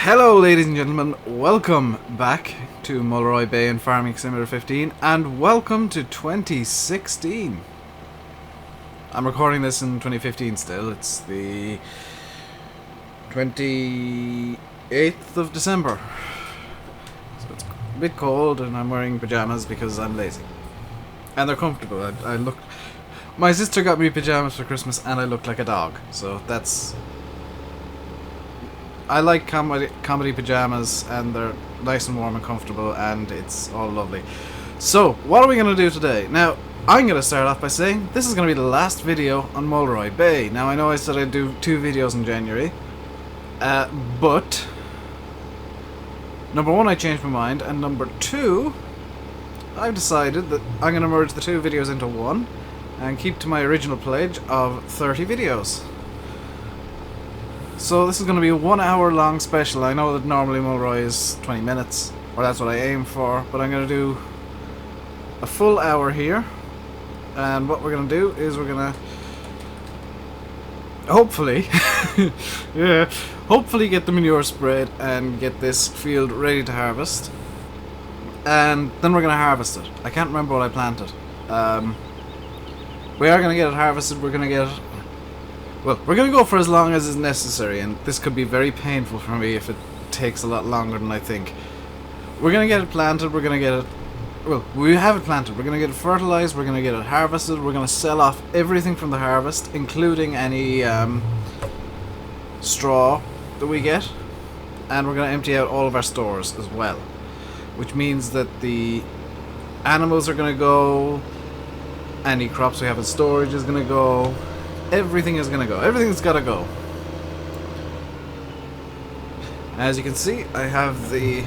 Hello ladies and gentlemen, welcome back to Mulroy Bay and Farming Simulator 15 and welcome to 2016. I'm recording this in 2015 still, it's the 28th of December. So it's a bit cold and I'm wearing pyjamas because I'm lazy. And they're comfortable. I look... My sister got me pyjamas for Christmas and I look like a dog, so that's... I like comedy pyjamas, and they're nice and warm and comfortable, and it's all lovely. So, what are we going to do today? Now, I'm going to start off by saying this is going to be the last video on Mulroy Bay. Now, I know I said I'd do 2 videos in January, but number 1, I changed my mind, and number 2, I've decided that I'm going to merge the 2 videos into one and keep to my original pledge of 30 videos. So this is going to be a 1 hour long special. I know that normally Mulroy is 20 minutes, or that's what I aim for, but I'm going to do a full hour here. And what we're going to do is we're going to hopefully hopefully get the manure spread and get this field ready to harvest. And then we're going to harvest it. I can't remember what I planted. We are going to get it harvested. We're going to get it... Well, we're going to go for as long as is necessary, and this could be very painful for me if it takes a lot longer than I think. We're going to get it planted, we're going to get it... Well, we have it planted, we're going to get it fertilized, we're going to get it harvested, we're going to sell off everything from the harvest, including any straw that we get, and we're going to empty out all of our stores as well. Which means that the animals are going to go, any crops we have in storage is going to go... Everything is gonna go. Everything's gotta go. As you can see, I have the...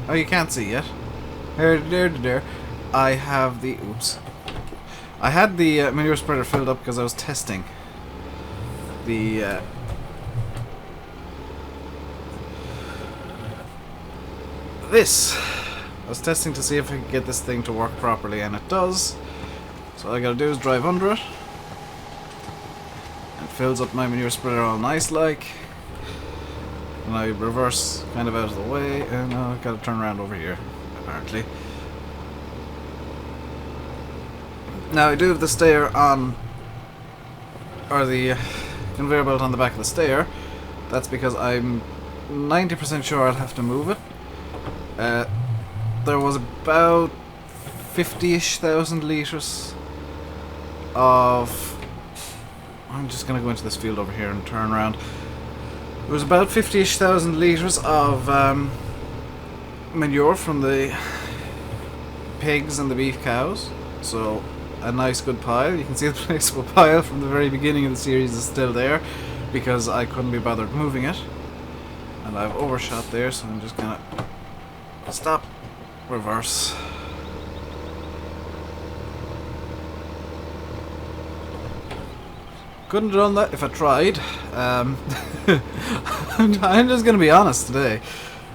Oh, you can't see yet. There. I have the... Oops. I had the manure spreader filled up because I was testing the... This. I was testing to see if I could get this thing to work properly, and it does. So all I gotta do is drive under it. Fills up my manure spreader all nice like, and I reverse kind of out of the way, and I've got to turn around over here apparently. Now I do have the stair on, or the conveyor belt on the back of the stair. That's because I'm 90% sure I'll have to move it. There was about 50-ish thousand litres of... I'm just going to go into this field over here and turn around. There was about 50-ish thousand litres of manure from the pigs and the beef cows. So, a nice good pile. You can see the placeable pile from the very beginning of the series is still there, because I couldn't be bothered moving it. And I've overshot there, so I'm just going to stop, reverse. Couldn't have done that if I tried. I'm just gonna be honest today.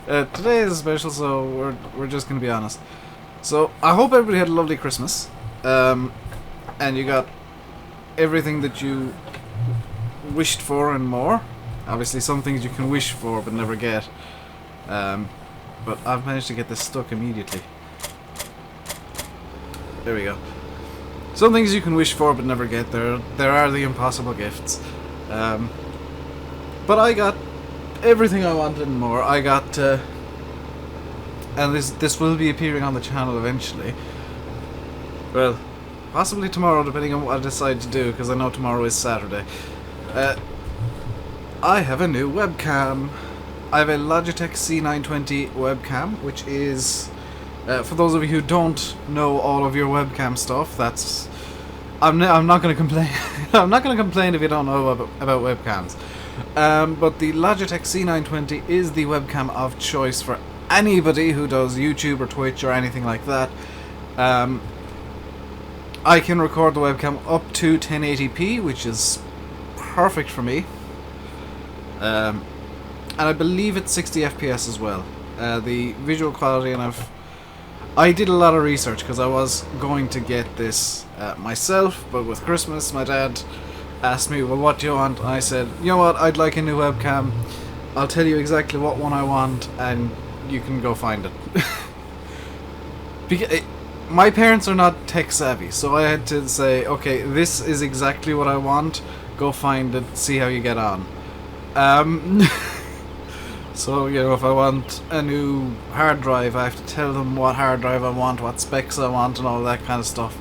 Today is special, so we're just gonna be honest. So I hope everybody had a lovely Christmas, and you got everything that you wished for and more. Obviously, some things you can wish for but never get. But I've managed to get this stuck immediately. There we go. Some things you can wish for but never get. There are the impossible gifts. But I got everything I wanted and more. I got... and this will be appearing on the channel eventually. Well, possibly tomorrow, depending on what I decide to do, because I know tomorrow is Saturday. I have a new webcam. I have a Logitech C920 webcam, which is... for those of you who don't know all of your webcam stuff, that's... I'm not going to complain. I'm not going to complain if you don't know about webcams. But the Logitech C920 is the webcam of choice for anybody who does YouTube or Twitch or anything like that. I can record the webcam up to 1080p, which is perfect for me. And I believe it's 60 FPS as well. The visual quality, and I did a lot of research because I was going to get this myself, but with Christmas my dad asked me, well, what do you want? And I said, you know what, I'd like a new webcam. I'll tell you exactly what one I want, and you can go find it. My parents are not tech savvy, so I had to say, okay, this is exactly what I want. Go find it, see how you get on. So, you know, if I want a new hard drive, I have to tell them what hard drive I want, what specs I want, and all that kind of stuff.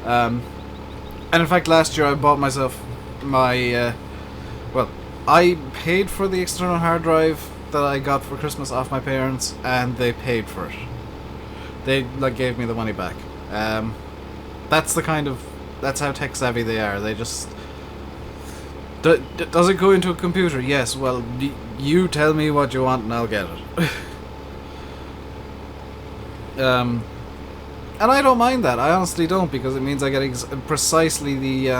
And in fact, last year I bought myself my, well, I paid for the external hard drive that I got for Christmas off my parents, and they paid for it. They, like, gave me the money back. That's how tech savvy they are. They just... Does it go into a computer? Yes, well, you tell me what you want and I'll get it. And I don't mind that. I honestly don't, because it means I get precisely the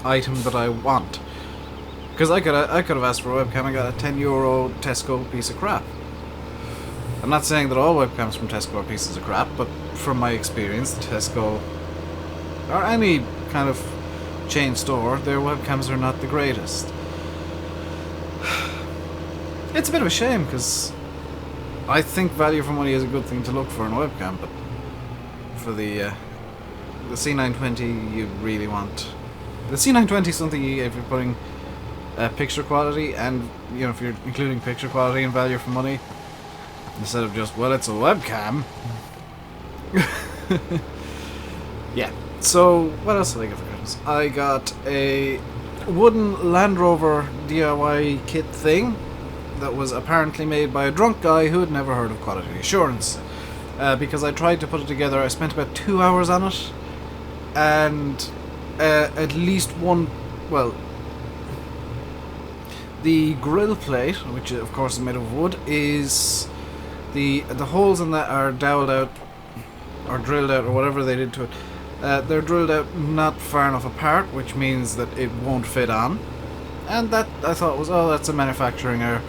item that I want. Because I could have asked for a webcam and got a €10 Tesco piece of crap. I'm not saying that all webcams from Tesco are pieces of crap, but from my experience, Tesco, or any kind of chain store, their webcams are not the greatest. It's a bit of a shame, because I think value for money is a good thing to look for in a webcam, but for the C920 you really want... The C920 is something if you're putting picture quality, and you know, if you're including picture quality and value for money, instead of just, well, it's a webcam. Yeah. So, what else did I get for Christmas? I got a wooden Land Rover DIY kit thing that was apparently made by a drunk guy who had never heard of quality assurance. Because I tried to put it together, I spent about 2 hours on it, and at least one, well, the grill plate, which of course is made of wood, is the holes in that are doweled out or drilled out or whatever they did to it. They're drilled out not far enough apart, which means that it won't fit on. And that, I thought, was, oh, that's a manufacturing error.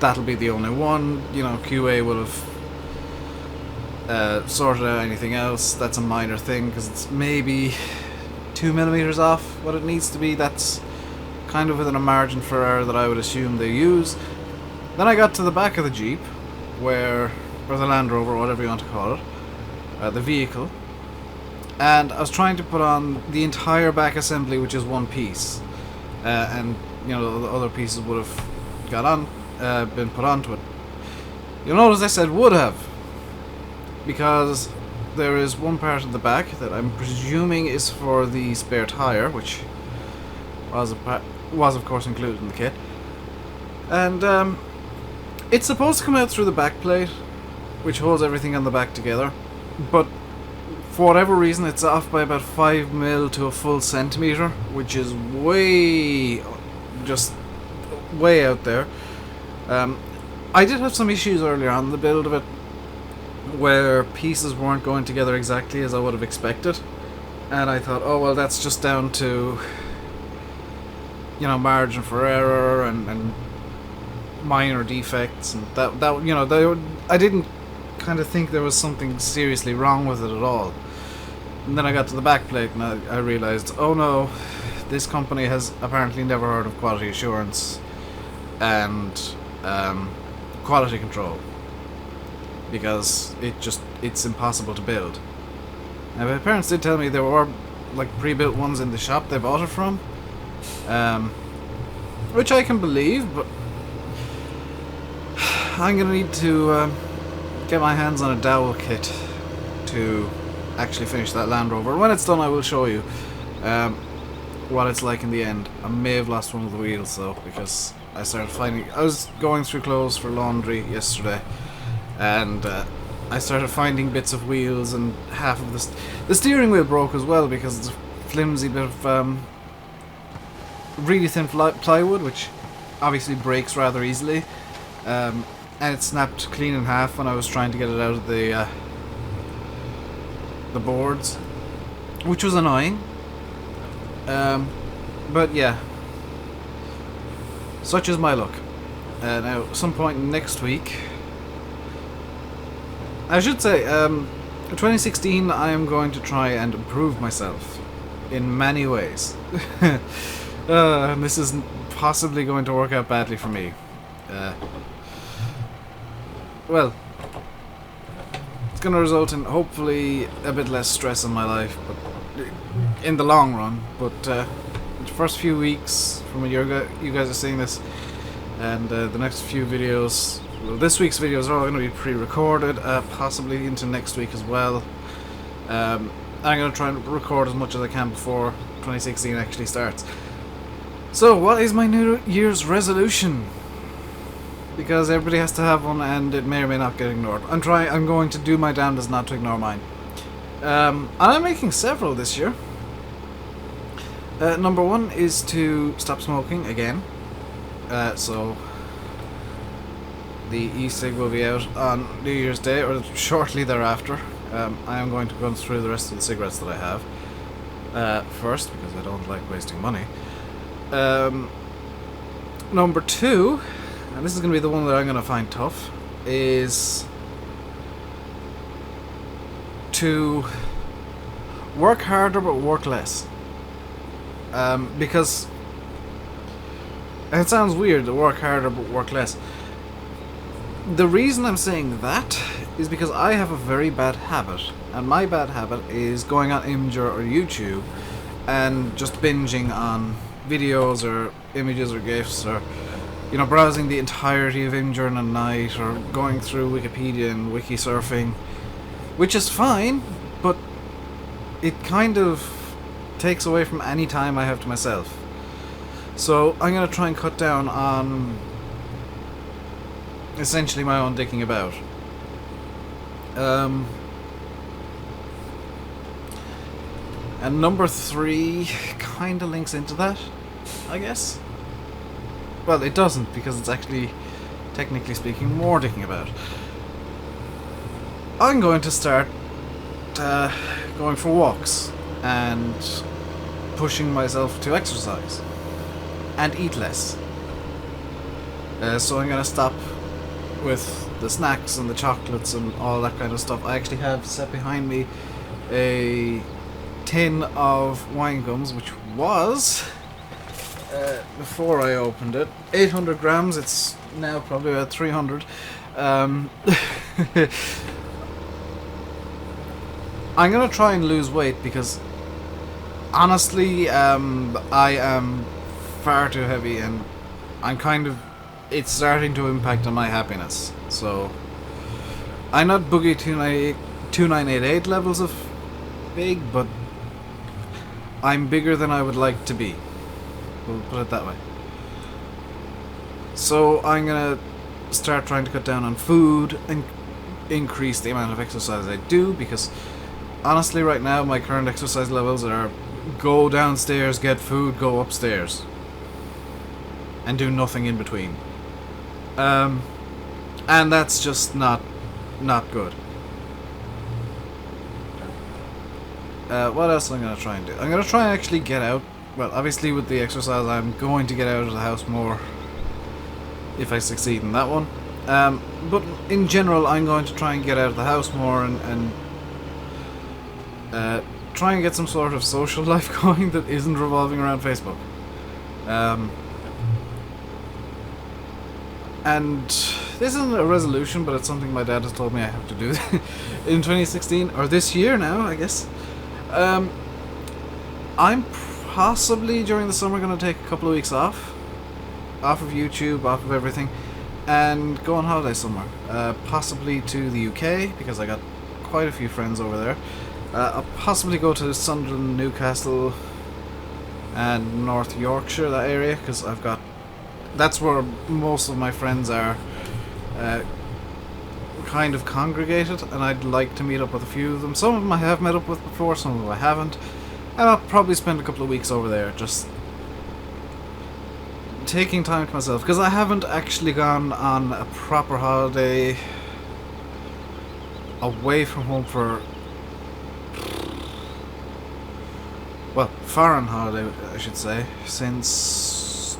That'll be the only one. You know, QA will have sorted out anything else. That's a minor thing, because it's maybe 2mm off what it needs to be. That's kind of within a margin for error that I would assume they use. Then I got to the back of the Jeep, or the Land Rover, whatever you want to call it, the vehicle. And I was trying to put on the entire back assembly, which is one piece, and you know, the other pieces would have been put onto it. You'll notice I said would have, because there is one part of the back that I'm presuming is for the spare tire, which was of course included in the kit, and it's supposed to come out through the back plate, which holds everything on the back together, but for whatever reason, it's off by about 5mm to a full centimetre, which is way out there. I did have some issues earlier on the build of it, where pieces weren't going together exactly as I would have expected, and I thought, oh well, that's just down to, you know, margin for error and minor defects, and that you know, I didn't kind of think there was something seriously wrong with it at all. And then I got to the back plate and I realized, oh no, this company has apparently never heard of quality assurance and quality control, because it's impossible to build. Now my parents did tell me there were like pre-built ones in the shop they bought it from, which I can believe, but I'm gonna need to get my hands on a dowel kit to actually finish that Land Rover. When it's done, I will show you what it's like in the end. I may have lost one of the wheels though, because I was going through clothes for laundry yesterday, and I started finding bits of wheels, and half of the steering wheel broke as well, because it's a flimsy bit of really thin plywood, which obviously breaks rather easily, and it snapped clean in half when I was trying to get it out of the boards, which was annoying. But yeah, such is my luck. Now, at some point next week, I should say, 2016, I am going to try and improve myself in many ways. And this is possibly going to work out badly for me. Well, it's going to result in hopefully a bit less stress in my life, but in the long run. But the first few weeks from when you guys are seeing this, and the next few videos, well, this week's videos are all going to be pre-recorded, possibly into next week as well. I'm going to try and record as much as I can before 2016 actually starts. So, what is my New Year's resolution? Because everybody has to have one, and it may or may not get ignored. I'm going to do my damnedest not to ignore mine. And I'm making several this year. Number one is to stop smoking again. So the e-cig will be out on New Year's Day or shortly thereafter. I am going to run through the rest of the cigarettes that I have first, because I don't like wasting money. Number two, and this is going to be the one that I'm going to find tough, is to work harder but work less. Because it sounds weird to work harder but work less. The reason I'm saying that is because I have a very bad habit, and my bad habit is going on Imgur or YouTube and just binging on videos or images or GIFs, or browsing the entirety of Imgur in a night, or going through Wikipedia and wiki surfing, which is fine, but it kind of takes away from any time I have to myself. So I'm going to try and cut down on essentially my own dicking about. And number three kind of links into that, I guess. Well, it doesn't, because it's actually, technically speaking, more dicking about. I'm going to start going for walks and pushing myself to exercise and eat less. So I'm going to stop with the snacks and the chocolates and all that kind of stuff. I actually have set behind me a tin of wine gums, which was, before I opened it, 800 grams. It's now probably about 300. I'm going to try and lose weight because, honestly, I am far too heavy, and it's starting to impact on my happiness. So I'm not boogie 2988 levels of big, but I'm bigger than I would like to be. We'll put it that way. So I'm gonna start trying to cut down on food and increase the amount of exercise I do, because honestly right now my current exercise levels are go downstairs, get food, go upstairs, and do nothing in between. And that's just not good. What else am I going to try and do? I'm going to try and actually get out. Well, obviously with the exercise I'm going to get out of the house more if I succeed in that one. But in general I'm going to try and get out of the house more and try and get some sort of social life going that isn't revolving around Facebook. And this isn't a resolution, but it's something my dad has told me I have to do in 2016, or this year now, I guess. I'm possibly during the summer going to take a couple of weeks off of YouTube, off of everything, and go on holiday somewhere. Possibly to the UK, because I got quite a few friends over there. I'll possibly go to Sunderland, Newcastle, and North Yorkshire, that area, because that's where most of my friends are kind of congregated, and I'd like to meet up with a few of them. Some of them I have met up with before, some of them I haven't, and I'll probably spend a couple of weeks over there just taking time to myself, because I haven't actually gone on a proper holiday away from home for, well, foreign holiday I should say, since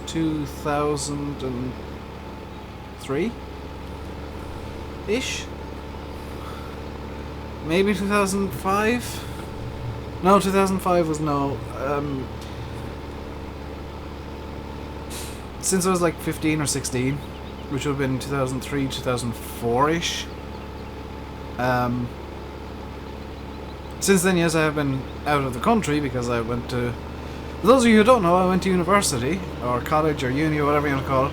2003-ish? Maybe 2005? No, 2005 was no. Since I was like 15 or 16. which would have been 2003, 2004-ish. Since then, yes, I have been out of the country because I went to... For those of you who don't know, I went to university, or college, or uni, or whatever you want to call it.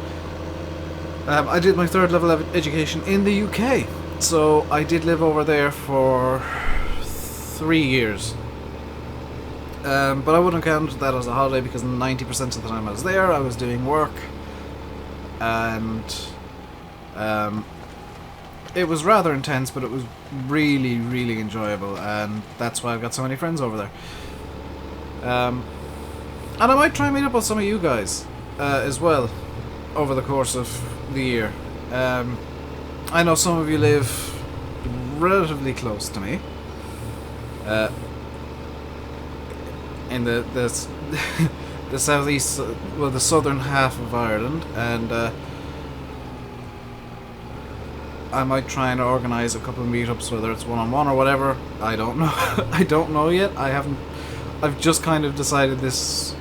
I did my third level of education in the UK. So I did live over there for 3 years. But I wouldn't count that as a holiday because 90% of the time I was there, I was doing work. And it was rather intense, but it was really, really enjoyable. And that's why I've got so many friends over there. And I might try and meet up with some of you guys as well over the course of the year. I know some of you live relatively close to me. In the the southeast, well, the southern half of Ireland, and I might try and organise a couple of meetups, whether it's one-on-one or whatever. I don't know. I don't know yet. I've just kind of decided this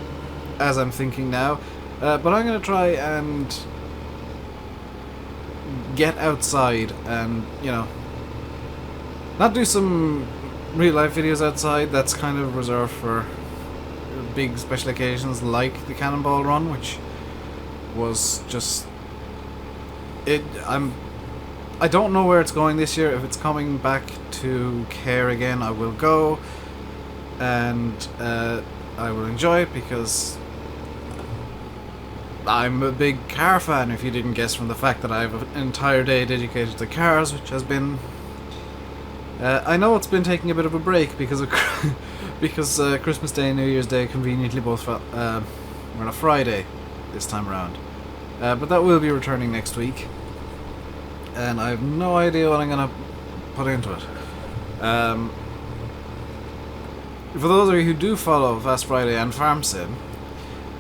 as I'm thinking now, but I'm going to try and get outside and, you know, not do some real life videos outside. That's kind of reserved for big special occasions like the Cannonball Run, which was just I don't know where it's going this year. If it's coming back to Care again, I will go, and I will enjoy it because I'm a big car fan, if you didn't guess from the fact that I have an entire day dedicated to cars, which has been... I know it's been taking a bit of a break because of because Christmas Day and New Year's Day conveniently both were on a Friday this time around. But that will be returning next week. And I have no idea what I'm going to put into it. For those of you who do follow Fast Friday and Farm Sim,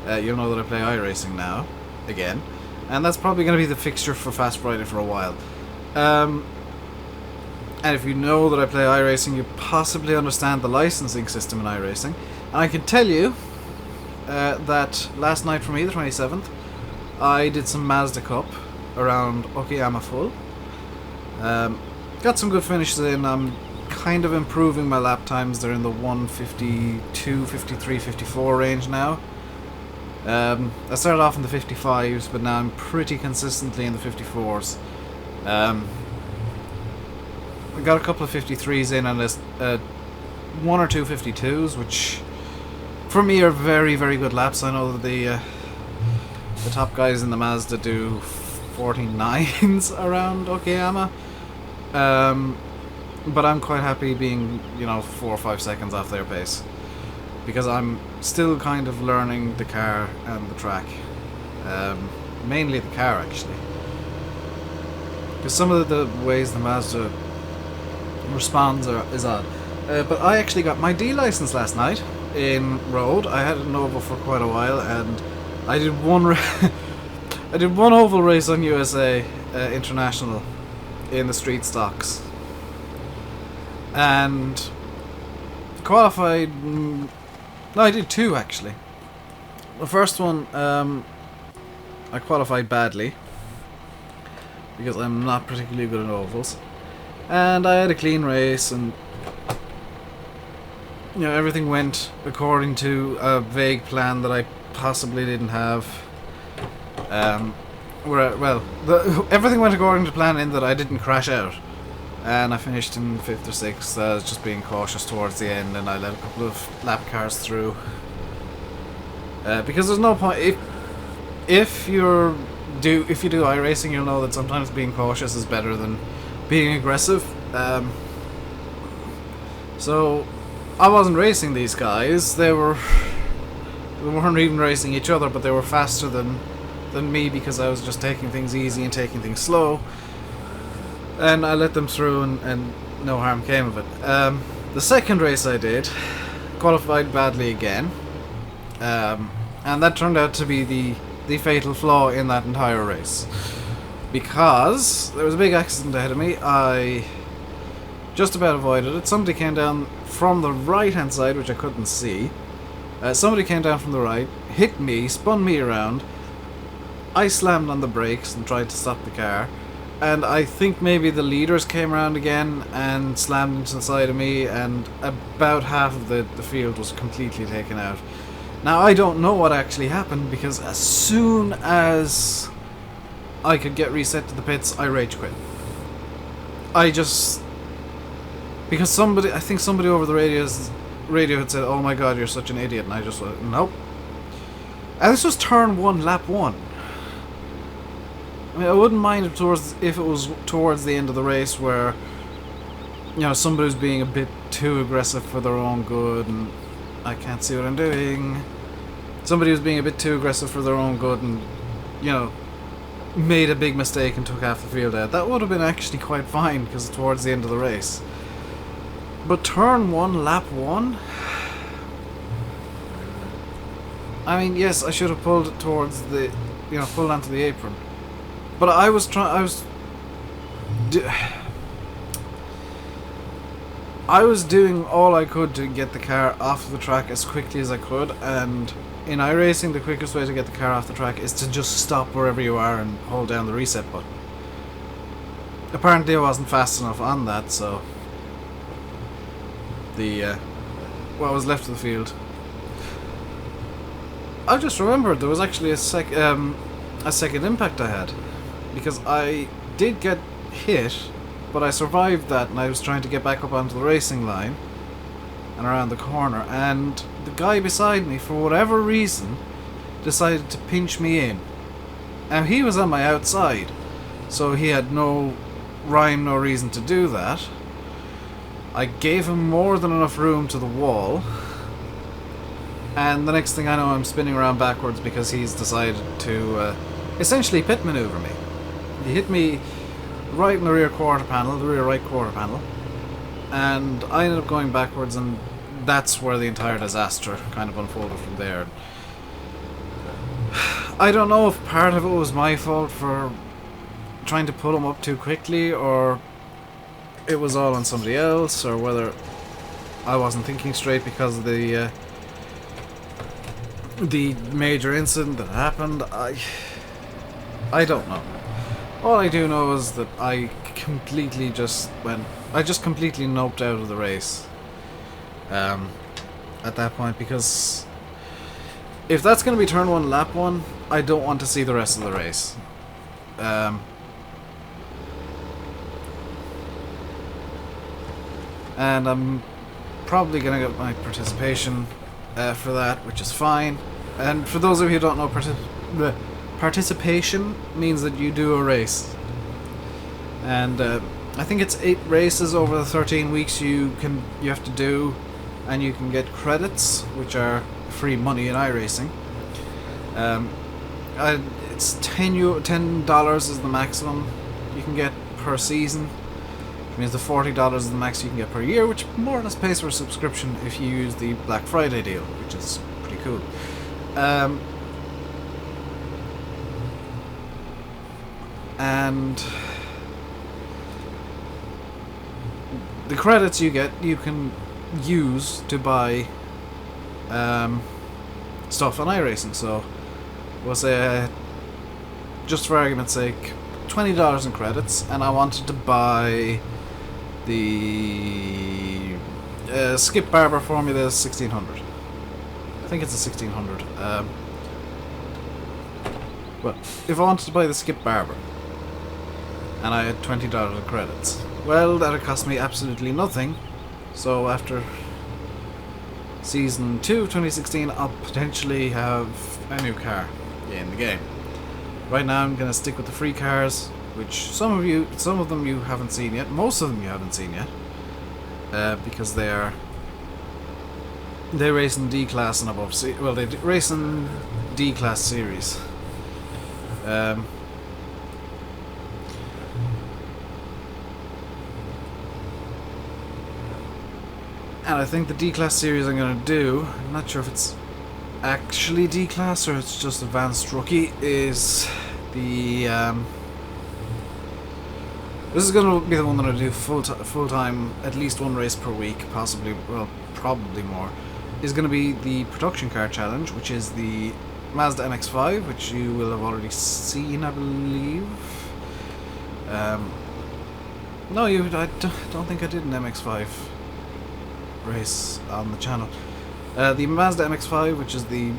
you'll know that I play iRacing now, again, and that's probably going to be the fixture for Fast Friday for a while. And if you know that I play iRacing, you possibly understand the licensing system in iRacing. And I can tell you that last night for me, the 27th, I did some Mazda Cup around Okayama Full. Got some good finishes in. I'm kind of improving my lap times. They're in the 152, 53, 54 range now. I started off in the 55s, but now I'm pretty consistently in the 54s. I got a couple of 53s in and one or two 52s, which for me are very, very good laps. I know that the top guys in the Mazda do 49s around Okayama. But I'm quite happy being, 4 or 5 seconds off their pace, because I'm still kind of learning the car and the track. Mainly the car, actually. Because some of the ways the Mazda responds is odd. But I actually got my D license last night in road. I had an oval for quite a while, and I did one I did one oval race on USA International in the street stocks, and qualified. No, I did two actually. The first one, I qualified badly because I'm not particularly good at ovals, and I had a clean race, and everything went according to a vague plan that I possibly didn't have. Everything went according to plan in that I didn't crash out, and I finished in 5th or 6th. I was just being cautious towards the end, and I let a couple of lap cars through. Because there's no point if you do iRacing, you'll know that sometimes being cautious is better than being aggressive. So I wasn't racing these guys. They weren't even racing each other, but they were faster than me because I was just taking things easy and taking things slow. And I let them through, and no harm came of it. The second race I did, qualified badly again. And that turned out to be the fatal flaw in that entire race. Because there was a big accident ahead of me. I just about avoided it. Somebody came down from the right hand side, which I couldn't see. Somebody came down from the right, hit me, spun me around, I slammed on the brakes and tried to stop the car, and I think maybe the leaders came around again and slammed into the side of me, and about half of the field was completely taken out. Now, I don't know what actually happened, because as soon as I could get reset to the pits, I rage quit. Because I think somebody over the radio had said, "Oh my god, you're such an idiot," and I just went, nope. And this was turn 1, lap 1. I mean, I wouldn't mind if it was towards the end of the race where, you know, somebody was being a bit too aggressive for their own good, and I can't see what I'm doing. Somebody was being a bit too aggressive for their own good and, you know, made a big mistake and took half the field out. That would have been actually quite fine, because it's towards the end of the race. But turn 1, lap 1? I mean, yes, I should have pulled it towards the, you know, pulled onto the apron. But I was doing all I could to get the car off the track as quickly as I could, and in iRacing the quickest way to get the car off the track is to just stop wherever you are and hold down the reset button. Apparently I wasn't fast enough on that, so what was left of the field. I just remembered there was actually a second impact I had, because I did get hit, but I survived that, and I was trying to get back up onto the racing line and around the corner, and the guy beside me, for whatever reason, decided to pinch me in. And he was on my outside, so he had no rhyme, no reason to do that. I gave him more than enough room to the wall, and the next thing I know, I'm spinning around backwards because he's decided to essentially pit maneuver me. He hit me right in the rear quarter panel, the rear right quarter panel, and I ended up going backwards, and that's where the entire disaster kind of unfolded from there. I don't know if part of it was my fault for trying to pull him up too quickly, or it was all on somebody else, or whether I wasn't thinking straight because of the major incident that happened. I don't know. All I do know is that I just completely noped out of the race at that point, because if that's going to be turn 1, lap 1, I don't want to see the rest of the race. And I'm probably going to get my participation for that, which is fine. And for those of you who don't know, participation means that you do a race. And I think it's 8 races over the 13 weeks you have to do, and you can get credits, which are free money in iRacing. It's $10 is the maximum you can get per season, which means the $40 is the max you can get per year, which more or less pays for a subscription if you use the Black Friday deal, which is pretty cool. And the credits you get, you can use to buy stuff on iRacing. So we'll say, just for argument's sake, $20 in credits, and I wanted to buy the Skip Barber Formula 1600. I think it's a 1600. But if I wanted to buy the Skip Barber, and I had $20 in credits, well, that would cost me absolutely nothing. So after Season 2 of 2016, I'll potentially have a new car in the game. Right now I'm going to stick with the free cars, which some of them you haven't seen yet, most of them you haven't seen yet, because they race in D-Class and above. Well, they race in D-Class series. And I think the D-Class series I'm going to do, I'm not sure if it's actually D-Class or it's just Advanced Rookie, is the... this is going to be the one that I do full-time, at least one race per week, possibly, well, probably more, is going to be the Production Car Challenge, which is the Mazda MX-5, which you will have already seen, I believe. No, I don't think I did an MX-5 race on the channel. The Mazda MX-5, which is the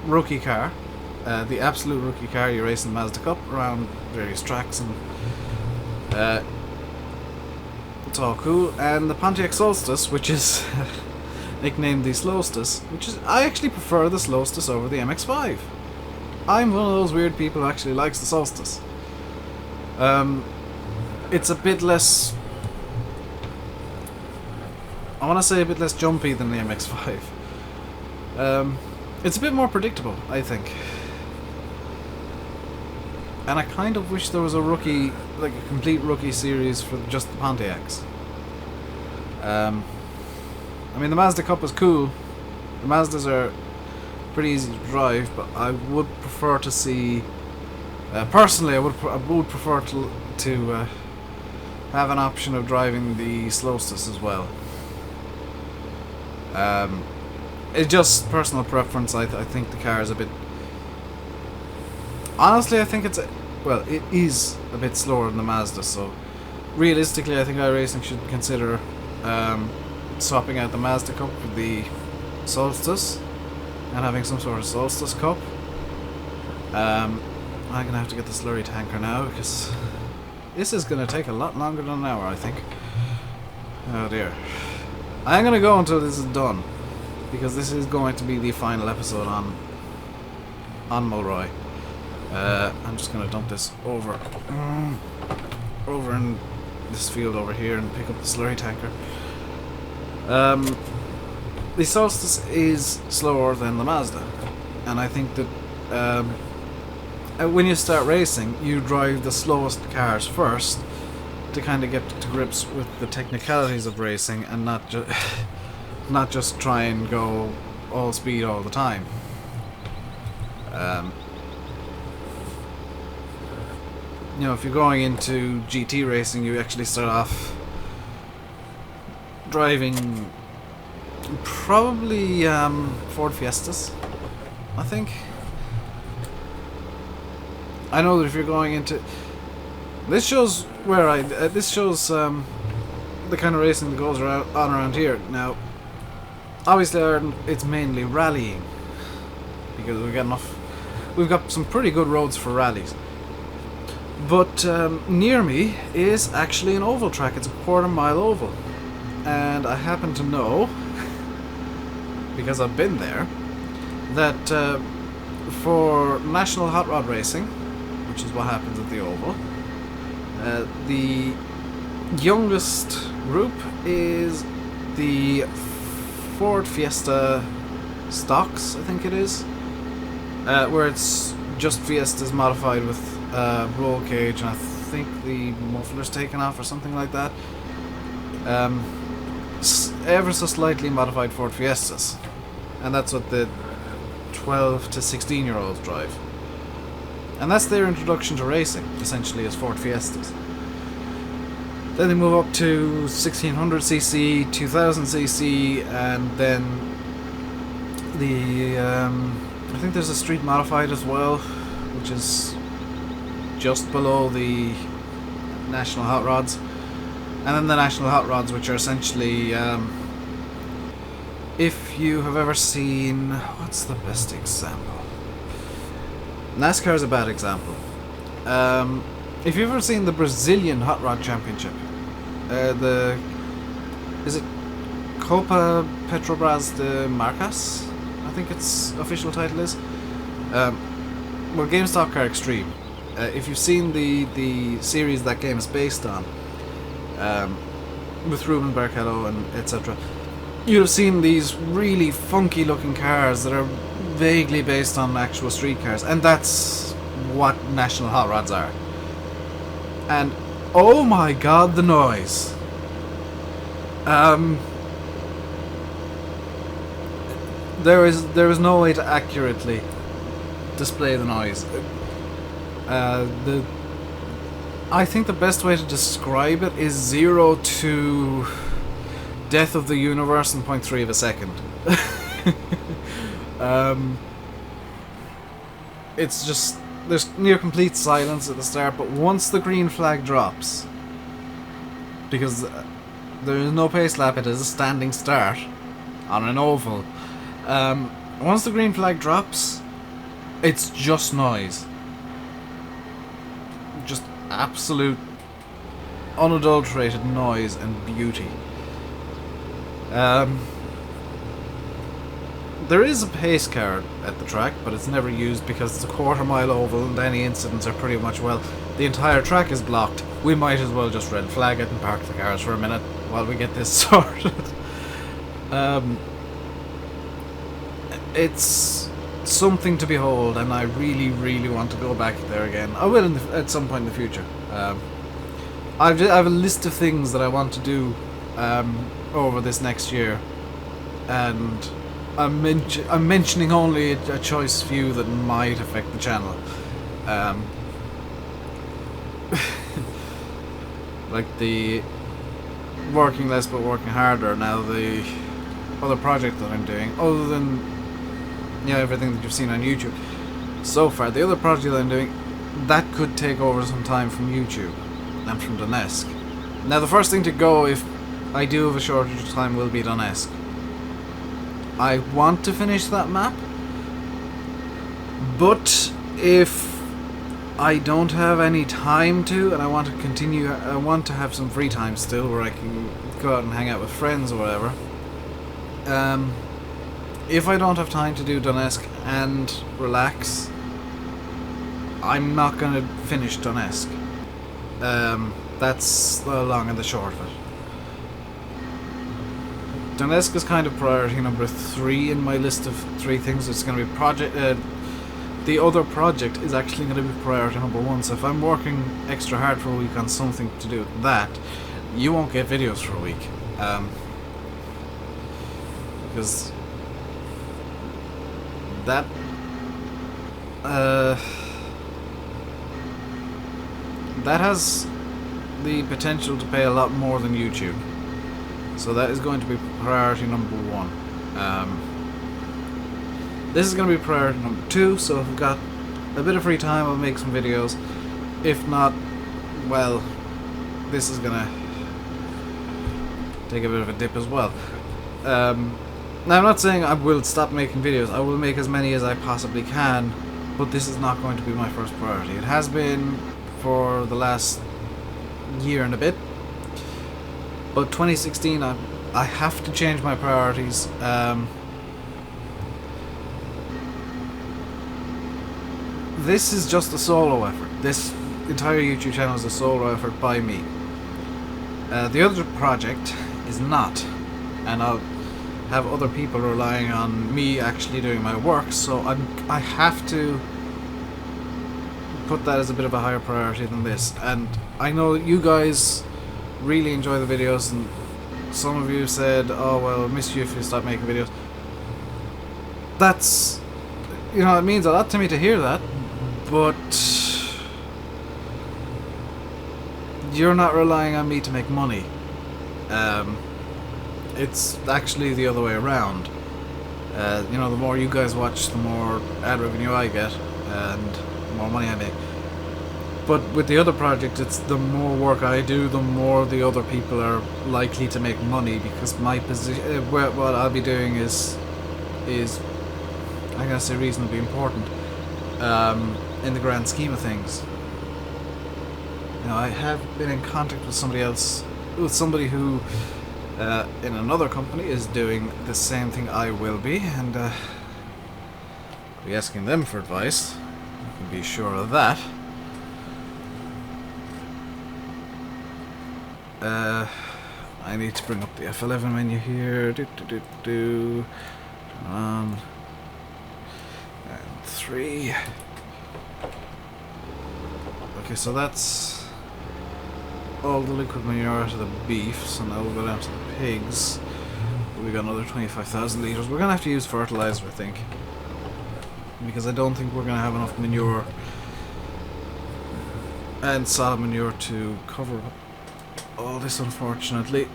rookie car, the absolute rookie car. You race in Mazda Cup around various tracks, and it's all cool. And the Pontiac Solstice, which is nicknamed the Slowstus, which is, I actually prefer the Slowstus over the MX-5. I'm one of those weird people who actually likes the Solstice. It's a bit less, I want to say a bit less jumpy than the MX-5. It's a bit more predictable, I think. And I kind of wish there was a rookie, like a complete rookie series for just the Pontiacs. I mean, the Mazda Cup is cool. The Mazdas are pretty easy to drive, but I would prefer to see, personally, I would prefer to have an option of driving the Slowstus as well. It's just personal preference. I think the car is a bit... Honestly, I think it is a bit slower than the Mazda, so realistically I think iRacing should consider swapping out the Mazda Cup for the Solstice and having some sort of Solstice Cup. I'm going to have to get the slurry tanker now, because this is going to take a lot longer than an hour, I think. Oh dear. I'm going to go until this is done, because this is going to be the final episode on Mulroy. I'm just going to dump this over in this field over here and pick up the slurry tanker. The Solstice is slower than the Mazda, and I think that when you start racing, you drive the slowest cars first to kind of get to grips with the technicalities of racing, and not just try and go all speed all the time. You know, if you're going into GT racing, you actually start off driving probably Ford Fiestas, I think. I know that if you're going into... This shows where this shows the kind of racing that goes around here. Now, obviously it's mainly rallying, because we've got some pretty good roads for rallies. But near me is actually an oval track. It's a quarter-mile oval, and I happen to know, because I've been there, that for national hot rod racing, which is what happens at the oval, the youngest group is the Ford Fiesta stocks, I think it is, where it's just Fiestas modified with roll cage, and I think the muffler's taken off or something like that. Ever so slightly modified Ford Fiestas, and that's what the 12 to 16 year olds drive, and that's their introduction to racing, essentially, as Ford Fiestas. Then they move up to 1600cc, 2000cc, and then the I think there's a street modified as well, which is just below the national hot rods, and then the national hot rods, which are essentially, if you have ever seen, what's the best example? NASCAR is a bad example. If you've ever seen the Brazilian Hot Rod Championship, is it Copa Petrobras de Marcas? I think its official title is. Well, GameStop Car Extreme. If you've seen the series that game is based on, with Ruben Barrichello and etc., you'll have seen these really funky looking cars that are vaguely based on actual street cars, and that's what national hot rods are. And oh my god, the noise! There is no way to accurately display the noise. I think the best way to describe it is 0 to death of the universe in 0.3 of a second. it's just, there's near complete silence at the start, but once the green flag drops, because there is no pace lap, it is a standing start on an oval. Once the green flag drops, it's just noise. Just absolute, unadulterated noise and beauty. There is a pace car at the track, but it's never used because it's a quarter-mile oval and any incidents are pretty much, well, the entire track is blocked. We might as well just red flag it and park the cars for a minute while we get this sorted. It's something to behold, and I really, really want to go back there again. I will at some point in the future. I have a list of things that I want to do over this next year, and I'm mentioning only a choice few that might affect the channel. Like the working less but working harder. Now the other project that I'm doing, other than everything that you've seen on YouTube so far, the other project that I'm doing, that could take over some time from YouTube and from Donetsk. Now the first thing to go, if I do have a shortage of time, will be Donetsk. I want to finish that map, but if I don't have any time to, and I want to continue, I want to have some free time still where I can go out and hang out with friends or whatever. If I don't have time to do Donetsk and relax, I'm not going to finish Donetsk. That's the long and the short of it. Donetsk is kind of priority number 3 in my list of 3 things. It's going to be project. The other project is actually going to be priority number 1. So if I'm working extra hard for a week on something to do with that, you won't get videos for a week, because that that has the potential to pay a lot more than YouTube. So that is going to be priority number 1. This is going to be priority number 2, so if I've got a bit of free time, I'll make some videos. If not, well, this is going to take a bit of a dip as well. Now, I'm not saying I will stop making videos. I will make as many as I possibly can, but this is not going to be my first priority. It has been for the last year and a bit. But 2016, I have to change my priorities. This is just a solo effort. This entire YouTube channel is a solo effort by me. The other project is not, and I'll have other people relying on me actually doing my work. So I have to put that as a bit of a higher priority than this. And I know you guys really enjoy the videos, and some of you said, oh well, I miss you if you stop making videos. That's, it means a lot to me to hear that, but you're not relying on me to make money. It's actually the other way around. The more you guys watch, the more ad revenue I get, and the more money I make. But with the other project, it's the more work I do, the more the other people are likely to make money, because my position, what I'll be doing is I'm gonna say reasonably important in the grand scheme of things. I have been in contact with somebody who in another company is doing the same thing I will be, and be asking them for advice. You can be sure of that. I need to bring up the F11 menu here. Turn on. And 3. Okay, so that's all the liquid manure to the beef. So now we'll go down to the pigs. We got another 25,000 litres. We're gonna have to use fertilizer, I think, because I don't think we're gonna have enough manure and solid manure to cover all this, unfortunately.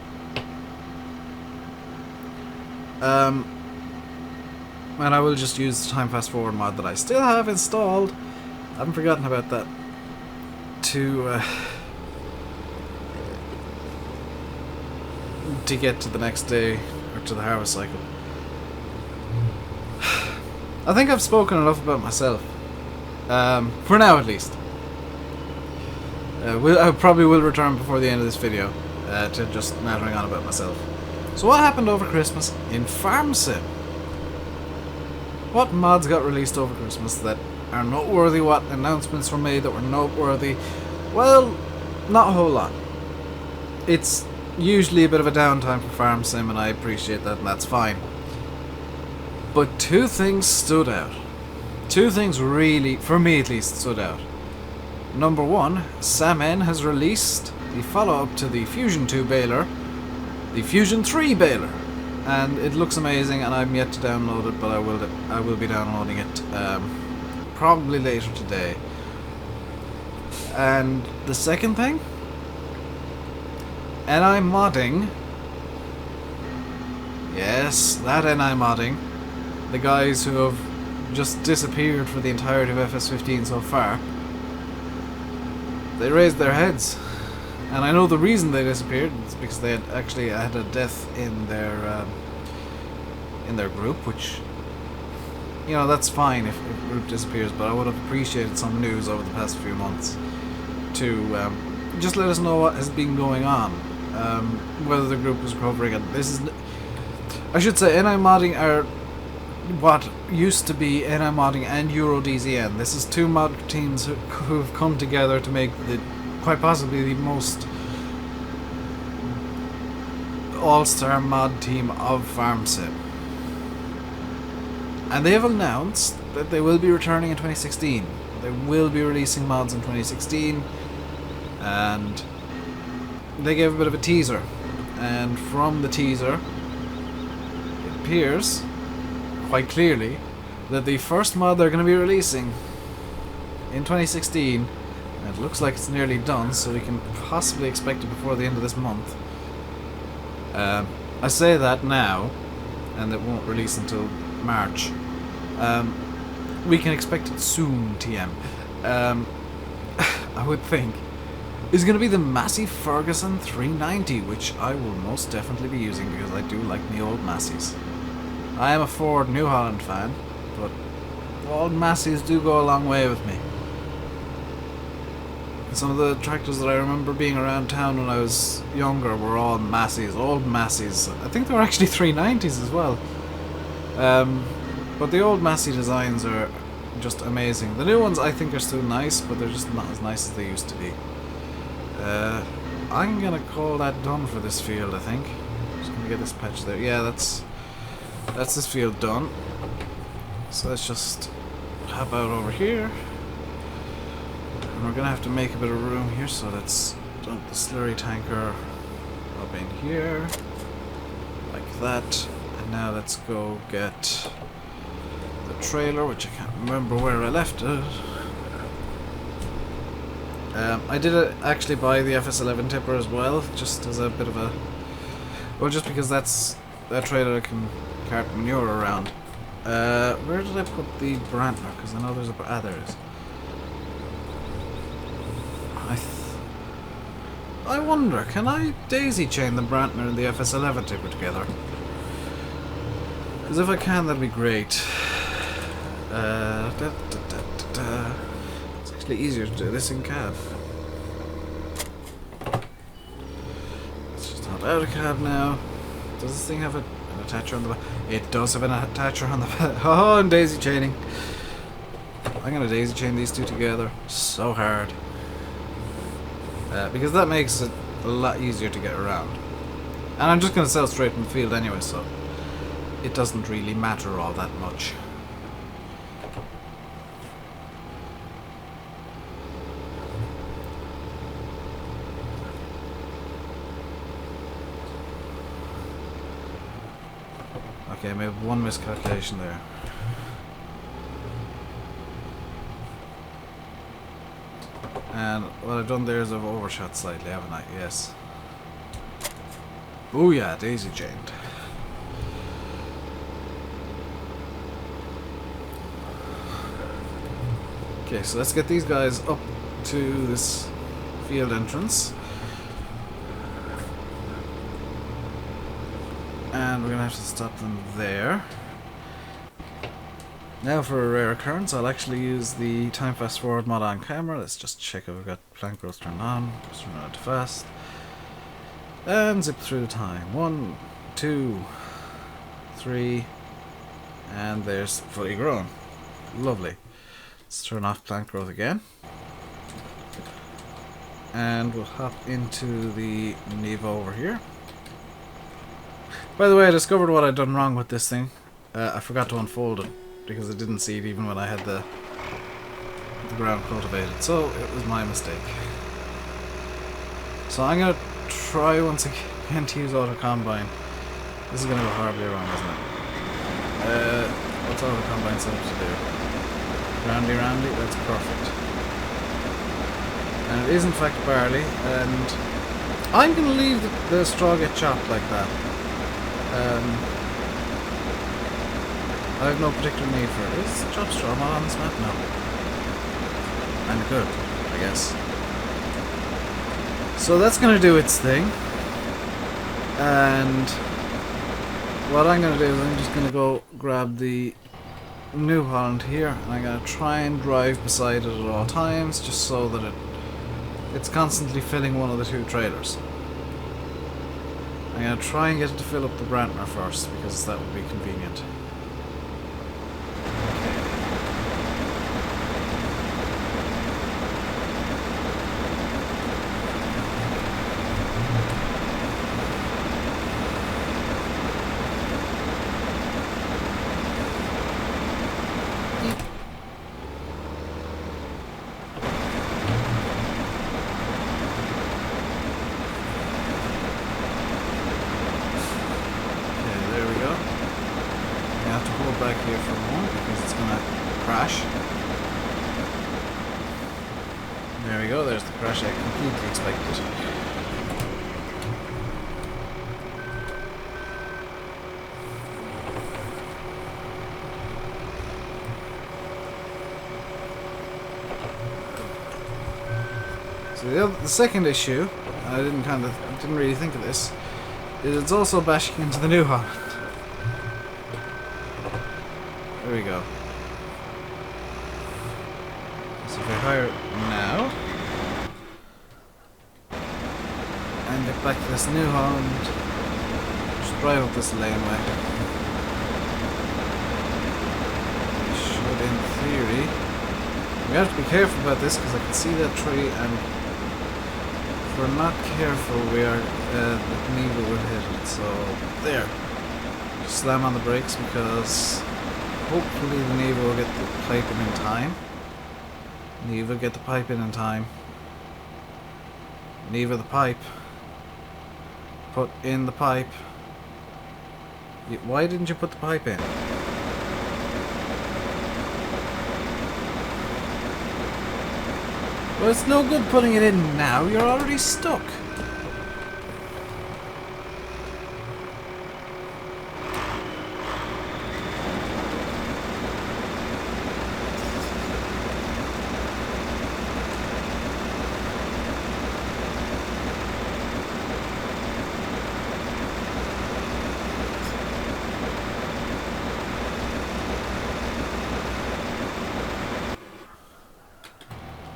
And I will just use the time fast forward mod that I still have installed. I haven't forgotten about that. To get to the next day, or to the harvest cycle. I think I've spoken enough about myself. For now at least. I probably will return before the end of this video to just nattering on about myself. So what happened over Christmas in Farm Sim? What mods got released over Christmas that are noteworthy? What announcements were made that were noteworthy? Well, not a whole lot. It's usually a bit of a downtime for Farm Sim, and I appreciate that, and that's fine. But two things stood out. Two things really, for me at least, stood out. Number one, Sam has released the follow-up to the Fusion 2 baler, the Fusion 3 baler. And it looks amazing, and I'm yet to download it, but I will be downloading it probably later today. And the second thing, NI modding. Yes, that NI modding. The guys who have just disappeared for the entirety of FS15 so far. They raised their heads. And I know the reason they disappeared is because they had actually had a death in their group, which, you know, that's fine if a group disappears, but I would have appreciated some news over the past few months to just let us know what has been going on, whether the group was recovering. And this is, I should say, NI modding are what used to be NI modding and EuroDZN. This is two mod teams who've come together to make the quite possibly the most all-star mod team of Farm Sim. And they have announced that they will be returning in 2016. They will be releasing mods in 2016, and they gave a bit of a teaser. And from the teaser, it appears quite clearly that the first mod they're going to be releasing in 2016, and it looks like it's nearly done, so we can possibly expect it before the end of this month. I say that now, and it won't release until March. We can expect it soon, TM. I would think, is going to be the Massey Ferguson 390, which I will most definitely be using because I do like the old Masseys. I am a Ford New Holland fan, but old Masseys do go a long way with me. Some of the tractors that I remember being around town when I was younger were all Masseys, old Masseys. I think they were actually 390s as well. But the old Massey designs are just amazing. The new ones I think are still nice, but they're just not as nice as they used to be. I'm gonna call that done for this field, I think. Just gonna get this patch there. Yeah, that's this field done. So let's just hop out over here. And we're gonna have to make a bit of room here, so let's dump the slurry tanker up in here. Like that. And now let's go get the trailer, which I can't remember where I left it. I did actually buy the FS11 tipper as well, just as a bit of a... Well, just because that's that trailer that can cart manure around. Where did I put the Brantner? Because I know there's a... Ah, there it is. I wonder, can I daisy chain the Brantner and the FS11 tipper together? Because if I can, that'd be great. It's actually easier to do this in cab. Let's just hop out of cab now. Does this thing have an attacher on the back? It does have an attacher on the back. Oh, and daisy chaining. I'm gonna daisy chain these two together. So hard. Because that makes it a lot easier to get around. And I'm just gonna sell straight from the field anyway, so it doesn't really matter all that much. Okay, I made one miscalculation there. And what I've done there is I've overshot slightly, haven't I? Yes. Oh yeah, daisy chained. Okay, so let's get these guys up to this field entrance. And we're gonna have to stop them there. Now for a rare occurrence, I'll actually use the time fast forward mod on camera. Let's just check if we've got plant growth turned on. Just turn it to fast. And zip through the time. 1, 2, 3, and there's fully grown. Lovely. Let's turn off plant growth again. And we'll hop into the Nevo over here. By the way, I discovered what I'd done wrong with this thing. I forgot to unfold it because I didn't see it even when I had the ground cultivated. So it was my mistake. So I'm going to try once again to use auto combine. This is going to go horribly wrong, isn't it? What's auto combine set up to do? Roundy, that's perfect. And it is in fact barley, and I'm going to leave the straw get chopped like that. I have no particular need for it. Is chop straw not on this map? No. And it could, I guess. So that's going to do its thing. And what I'm going to do is I'm just going to go grab the New Holland here, and I'm going to try and drive beside it at all times, just so that it's constantly filling one of the two trailers. I'm going to try and get it to fill up the Brantner first, because that would be convenient. Back here for a moment because it's gonna crash. There we go, there's the crash I completely expected. So the second issue, I didn't really think of this, is it's also bashing into the New Holland. There we go. So if I hire it now and get back to this New Holland, just drive up this laneway. We should, in theory, we have to be careful about this because I can see that tree, and if we're not careful, the needle will hit it. So there, just slam on the brakes because hopefully the Neva will get the pipe in time. Neva, get the pipe in time. Neva, the pipe. Put in the pipe. Why didn't you put the pipe in? Well, it's no good putting it in now. You're already stuck.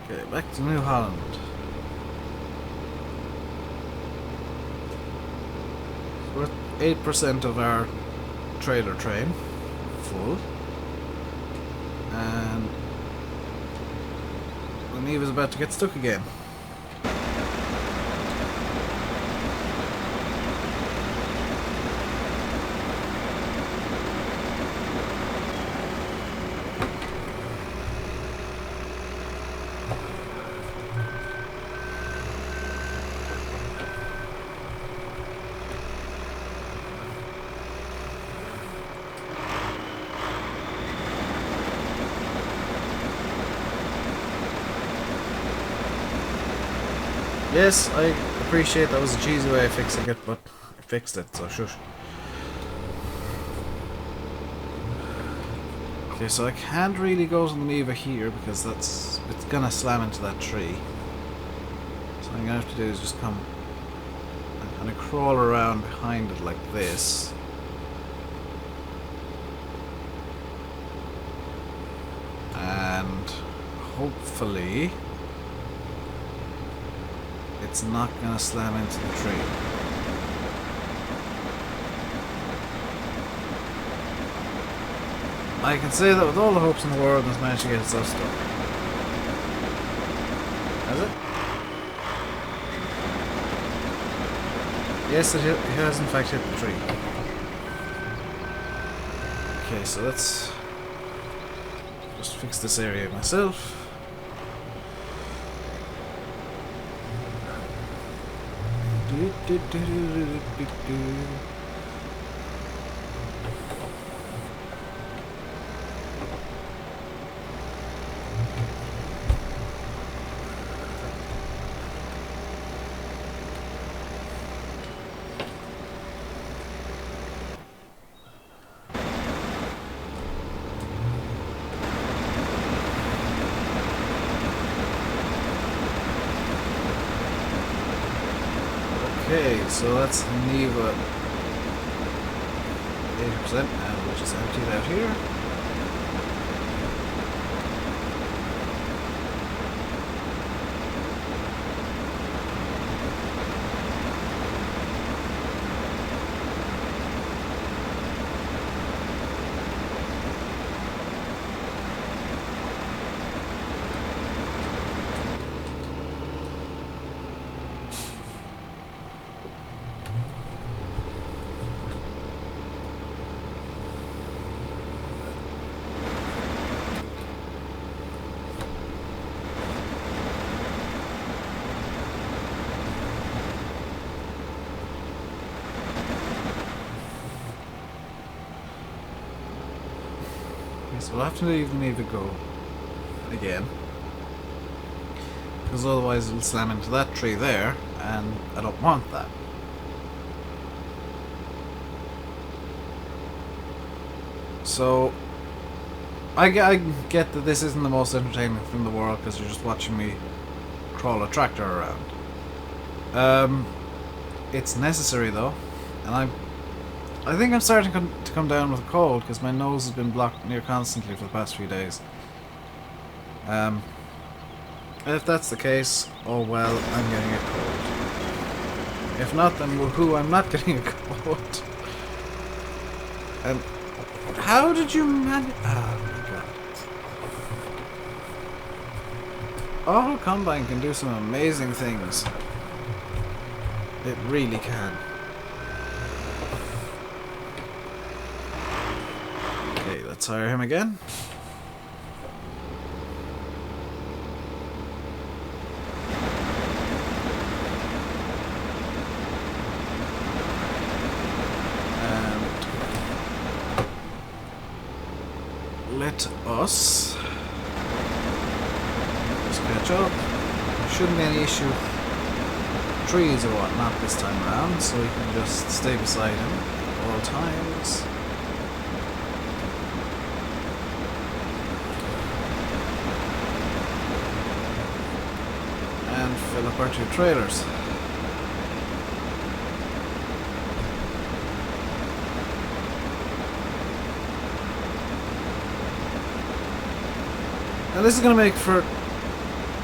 Okay, back to New Holland. We're at 8% of our trailer train full, and the Neva's about to get stuck again. Yes, I appreciate that was a cheesy way of fixing it, but I fixed it, so shush. Okay, so I can't really go to the Neva here because it's gonna slam into that tree. So what I'm gonna have to do is just come and kind of crawl around behind it like this. And hopefully it's not gonna slam into the tree. I can say that with all the hopes in the world, and it's managed to get itself stuck. Has it? Yes, it has in fact hit the tree. Okay, so let's just fix this area myself. Okay, so that's Neva 80%, and we'll just empty it out here. So we'll have to leave the Neva go again, because otherwise it'll slam into that tree there, and I don't want that. So I get that this isn't the most entertaining thing in the world because you're just watching me crawl a tractor around. It's necessary though, and I think I'm starting to come down with a cold because my nose has been blocked near constantly for the past few days. If that's the case, oh well, I'm getting a cold. If not, then woohoo, I'm not getting a cold. And how did you manage? Oh my god. Auto Combine can do some amazing things. It really can. Okay, let's hire him again. And let us just catch up. Shouldn't be any issue with trees or whatnot this time around, so we can just stay beside him at all times. Fill up our 2 trailers. Now this is going to make for,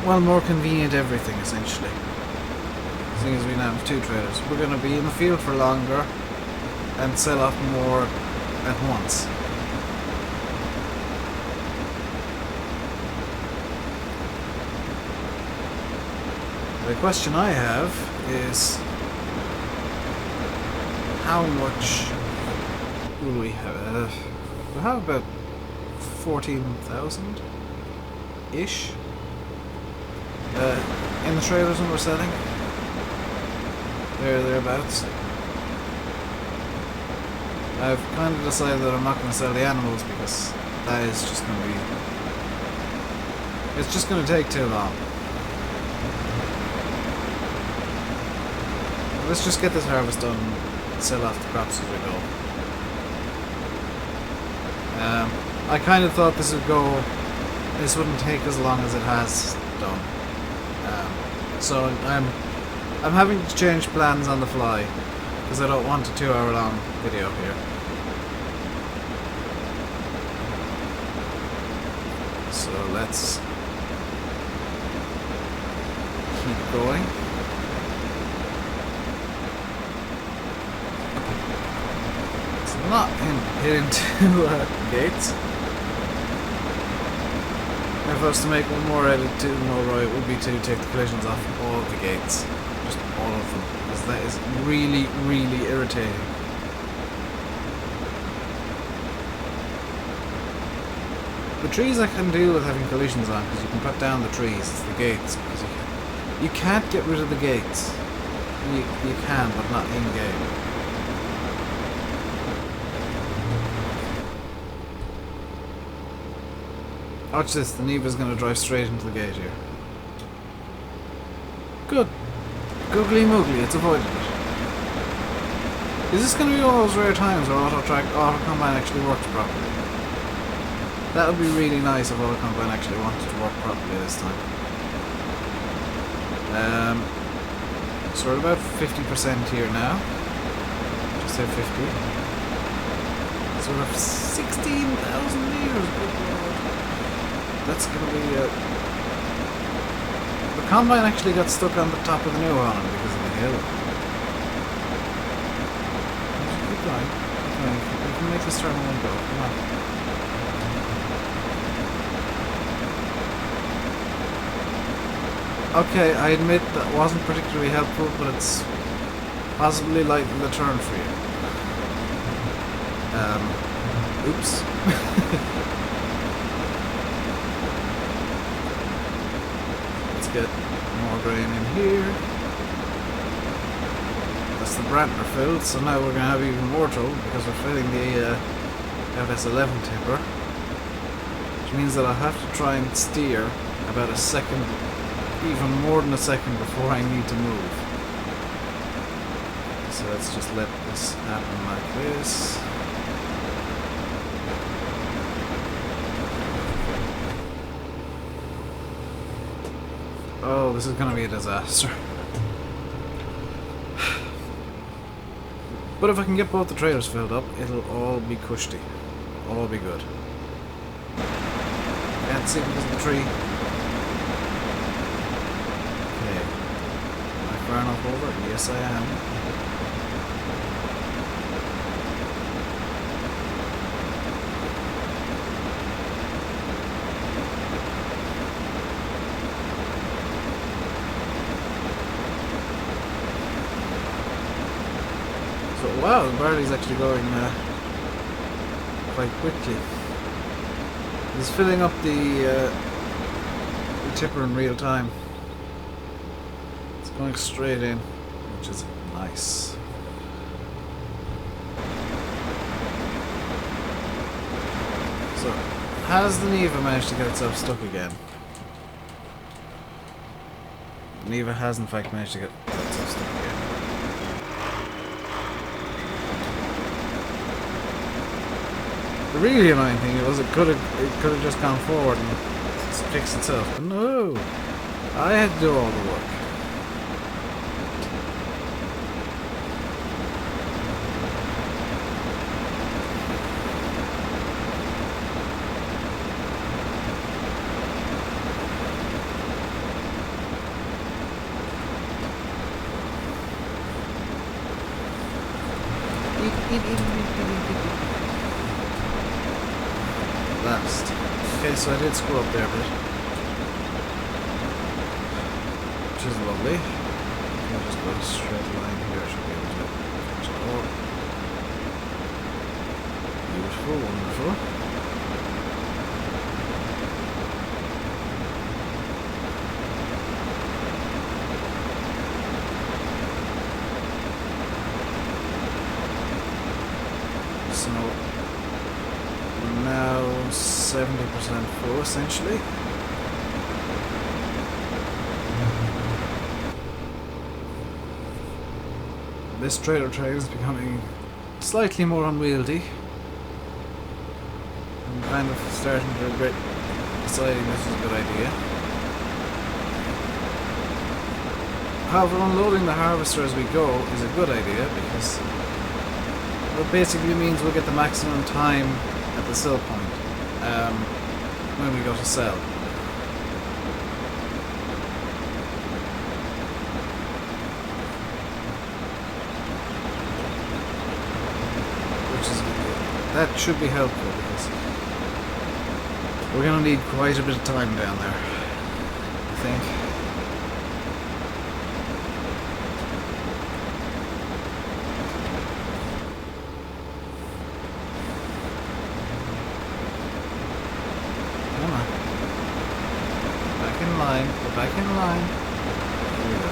well, more convenient everything essentially. Seeing as we now have 2 trailers, we're going to be in the field for longer and sell off more at once. The question I have is, how much will we have? We have about 14,000-ish in the trailers when we're selling. Thereabouts. I've kind of decided that I'm not going to sell the animals because that is just going to be... it's just going to take too long. Let's just get this harvest done and sell off the crops as we go. I kind of thought this wouldn't take as long as it has done. So I'm having to change plans on the fly because I don't want a 2-hour long video here. So let's keep going. It's not hitting two gates. If I was to make one more edit to Mulroy, it would be to take the collisions off all of the gates. Just all of them. Because that is really, really irritating. The trees I can deal with having collisions on, because you can put down the trees. It's the gates. Because you can't get rid of the gates. You can, but not in-game. Watch this, the Neva's going to drive straight into the gate here. Good. Googly moogly, it's avoided it. Is this going to be one of those rare times where auto combine actually works properly? That would be really nice if auto combine actually wanted to work properly this time. So we're about 50% here now. Just say 50. So we're 16,000 meters. Good lord. That's gonna be the combine actually got stuck on the top of the new one because of the hill. Keep going. You can make this turn in one go. Come on. Okay, I admit that wasn't particularly helpful, but it's possibly lightened the turn for you. Oops. Get more grain in here. That's the Brantner filled, so now we're going to have even more trouble because we're filling the FS11 tipper, which means that I'll have to try and steer about a second, even more than a second before I need to move. So let's just let this happen like this. Oh, this is going to be a disaster. But if I can get both the trailers filled up, it'll all be cushy. All be good. Can't see because of the tree. Okay. Am I far enough over? Yes, I am. Wow, the barley's actually going quite quickly. He's filling up the tipper in real time. It's going straight in, which is nice. So, has the Neva managed to get itself stuck again? The Neva has in fact managed to get itself stuck again. The really annoying thing was it could have just gone forward and fixed itself. But no, I had to do all the work. Last. Okay, so I did screw up there a bit, which is lovely. I'll just go a straight line here. I should be able to catch it all. Beautiful, wonderful. So we're now 70% full, essentially. This trailer tray is becoming slightly more unwieldy. I'm kind of starting to regret deciding this is a good idea. However, unloading the harvester as we go is a good idea because it basically means we'll get the maximum time at the sell point when we go to sell. That should be helpful because we're going to need quite a bit of time down there, I think. Come on. Back in line. Go back in line. Here we go.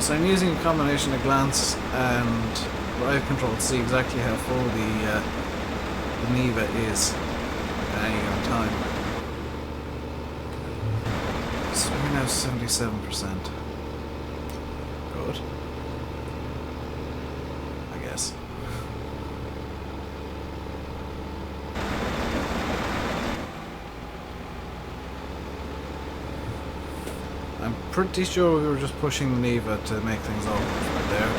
So I'm using a combination of glance and drive control to see exactly how full the Neva is at any given time. So we're now 77%. Good. I guess. I'm pretty sure we were just pushing the Neva to make things open right there.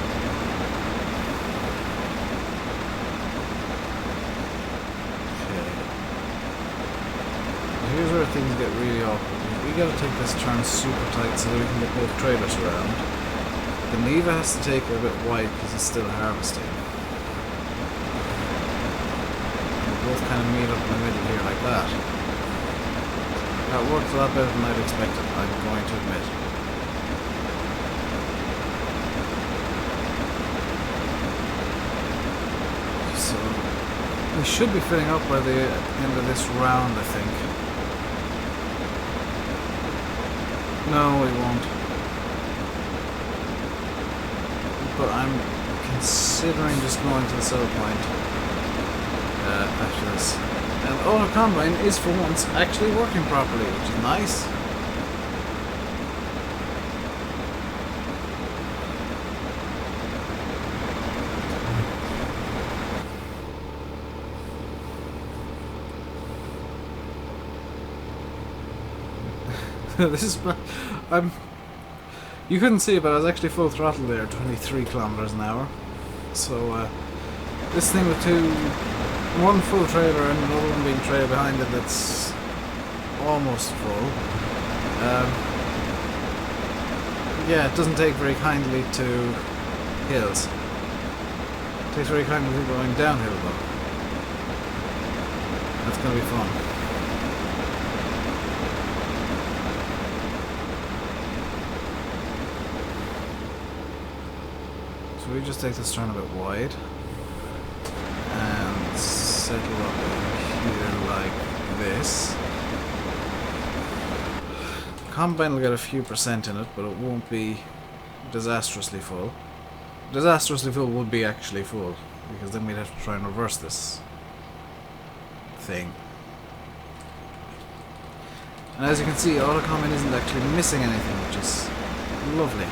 Okay. Here's where things get really awkward. We gotta take this turn super tight so that we can get both trailers around. The Neva has to take it a bit wide because it's still harvesting. And we both kind of meet up in the middle here like that. That worked a lot better than I'd expected, I'm going to admit. So, we should be filling up by the end of this round, I think. No, we won't. But I'm considering just going to the sell point after this. And Auto Combine is for once actually working properly, which is nice. This is you couldn't see it, but I was actually full throttle there, 23 kilometers an hour. So this thing with one full trailer and another one being trailed behind it that's almost full. Yeah, it doesn't take very kindly to hills. It takes very kindly to going downhill though. That's going to be fun. So we just take this turn a bit wide. And settle up here like this. Combine will get a few percent in it, but it won't be disastrously full. Disastrously full would be actually full, because then we'd have to try and reverse this thing. And as you can see, Auto Combine isn't actually missing anything, which is lovely.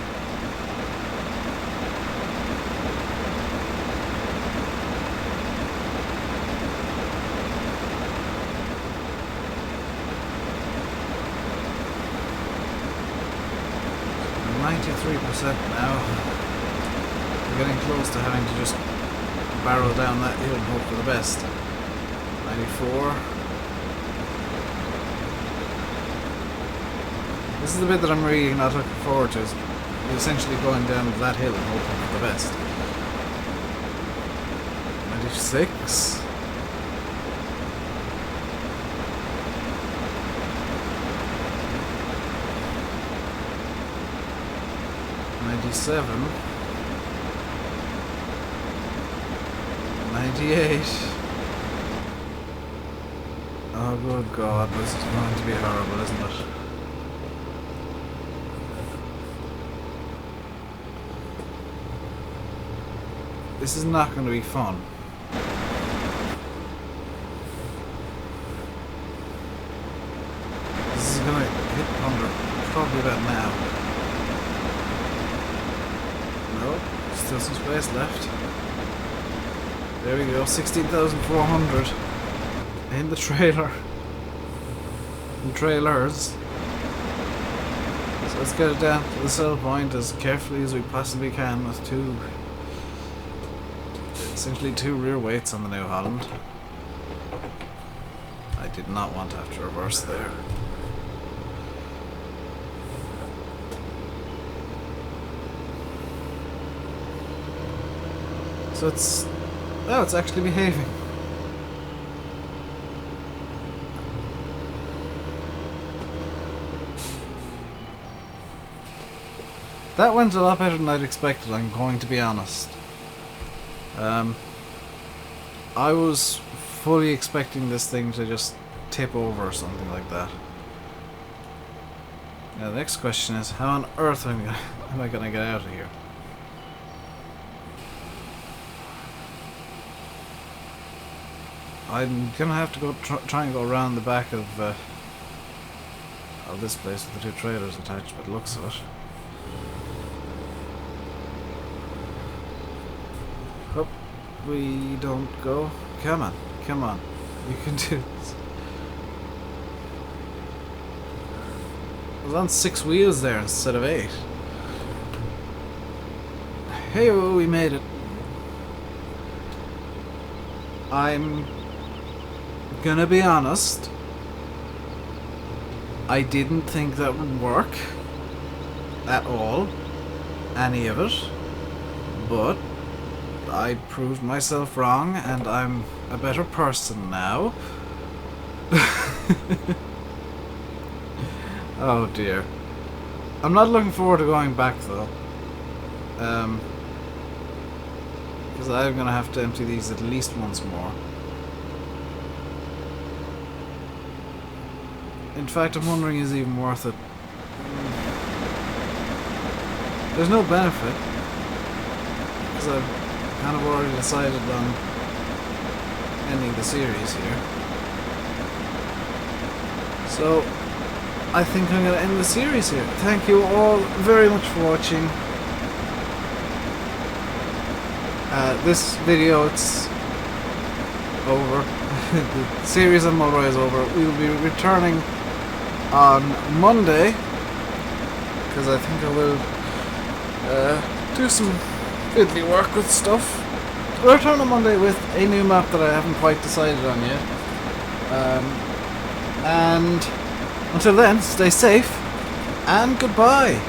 Now we're getting close to having to just barrel down that hill and hope for the best. 94. This is the bit that I'm really not looking forward to, is essentially going down that hill and hoping for the best. 96. '97, 98. Oh good God, this is going to be horrible, isn't it? This is not going to be fun. This is going to hit under probably about now. Still some space left. There we go, 16,400 in the trailer. In trailers. So let's get it down to the sell point as carefully as we possibly can with essentially two rear weights on the New Holland. I did not want to have to reverse there. So it's actually behaving. That went a lot better than I'd expected, I'm going to be honest. I was fully expecting this thing to just tip over or something like that. Now the next question is, how on earth am I going to get out of here? I'm going to have to go try and go around the back of this place with the two trailers attached by the looks of it. Hope we don't go. Come on, come on. You can do this. I was on 6 wheels there instead of 8. Hey, oh, we made it. I'm gonna be honest. I didn't think that would work at all. Any of it. But I proved myself wrong, and I'm a better person now. Oh dear. I'm not looking forward to going back though. Because I'm gonna have to empty these at least once more. In fact, I'm wondering, is it even worth it? There's no benefit, because I've kind of already decided on ending the series here. So, I think I'm going to end the series here. Thank you all very much for watching. This video, it's over. The series on Mulroy is over. We will be returning on Monday, because I think I will do some fiddly work with stuff. We'll return on Monday with a new map that I haven't quite decided on yet. And until then, stay safe and goodbye.